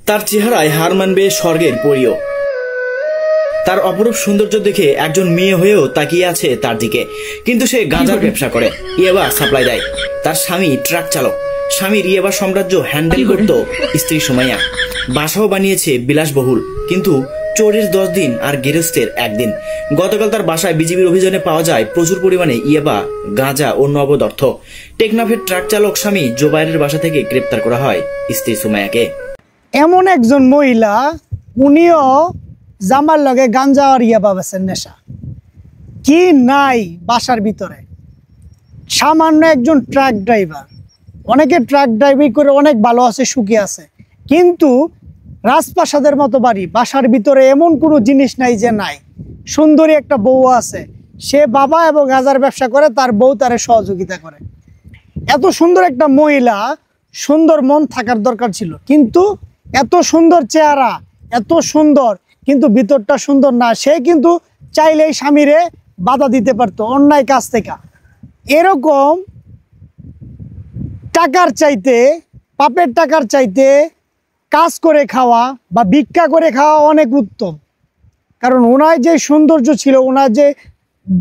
তার চেহারায় হার মানবে স্বর্গের পরীও। তার অপরূপ সৌন্দর্য দেখে একজন মেয়ে হয়েও তাকিয়ে আছে তার দিকে। কিন্তু সে গাঁজার ব্যবসা করে, ইয়াবা সাপ্লাই দেয়। তার স্বামী ট্রাক চালক। স্বামীর ইয়াবা সাম্রাজ্য হ্যান্ডেল করত স্ত্রী সুমাইয়া। বাসাও বানিয়েছে বিলাসবহুল, কিন্তু চোরের 10 দিন আর গৃহস্থের 1 দিন। গতকাল তার বাসায় বিজিবির অভিযানে পাওয়া যায় প্রচুর পরিমাণে ইয়াবা, গাঁজা ও নগদ অর্থ। টেকনাফের ট্রাক চালক স্বামী জোবাইরের বাসা থেকে গ্রেপ্তার করা হয় স্ত্রী সুমাইয়াকে। এমন একজন মহিলা, উনিও জামার লগে গাঞ্জা আর ইয়াবা বেচেন নেশা। কি নাই বাসার ভিতরে। সামান্য একজন ট্রাক ড্রাইভার, অনেকে ট্রাক ড্রাইভিং করে অনেক ভালো আছে, সুখী আছে, কিন্তু রাজপ্রাসাদের মতো বাড়ি, বাসার ভিতরে এমন কোনো জিনিস নাই যে নাই। সুন্দরী একটা বউ আছে, সে বাবা এবং গাঁজার ব্যবসা করে, তার বউ তারে সহযোগিতা করে। এত সুন্দর একটা মহিলা, সুন্দর মন থাকার দরকার ছিল, কিন্তু এত সুন্দর চেহারা, এত সুন্দর, কিন্তু ভিতরটা সুন্দর না। সে কিন্তু চাইলেই স্বামীরে বাধা দিতে পারতো অন্যায় কাজ থেকে। এরকম টাকার চাইতে, পাপের টাকার চাইতে কাজ করে খাওয়া বা ভিক্ষা করে খাওয়া অনেক উত্তম। কারণ ওনার যে সৌন্দর্য ছিল, ওনার যে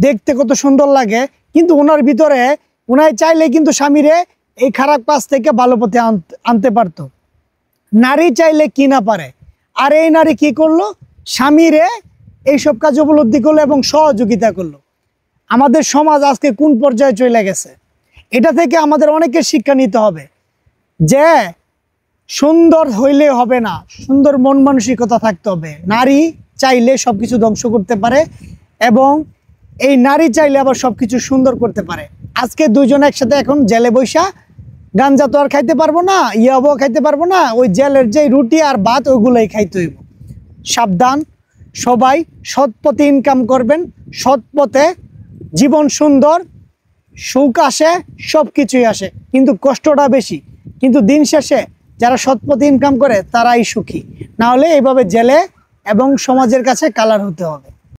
দেখতে কত সুন্দর লাগে, কিন্তু ওনার ভিতরে ওনার চাইলে কিন্তু স্বামীরে এই খারাপ কাজ থেকে ভালো পথে আনতে পারতো। নারী চাইলে কি না পারে। আর এই নারী কি করলো? স্বামীরে এইসব কাজ উপলব্ধি করলো এবং সহযোগিতা করলো। আমাদের সমাজ আজকে কোন পর্যায়ে চলে গেছে, এটা থেকে আমাদের অনেকের শিক্ষা নিতে হবে যে সুন্দর হইলে হবে না, সুন্দর মন মানসিকতা থাকতে হবে। নারী চাইলে সবকিছু ধ্বংস করতে পারে এবং এই নারী চাইলে আবার সবকিছু সুন্দর করতে পারে। আজকে দুইজন একসাথে এখন জেলে বৈশা গাঞ্জা তো আর খাইতে পারবো না, ইয়াবাও খাইতে পারবো না, ওই জেলের যে রুটি আর ভাত ওগুলোই খাইতে হইব। সাবধান, সবাই সৎ পথে ইনকাম করবেন। সৎ পথে জীবন সুন্দর, সুখ আসে, সব কিছুই আসে, কিন্তু কষ্টটা বেশি। কিন্তু দিন শেষে যারা সৎ পথে ইনকাম করে তারাই সুখী। না হলে এইভাবে জেলে এবং সমাজের কাছে কালার হতে হবে।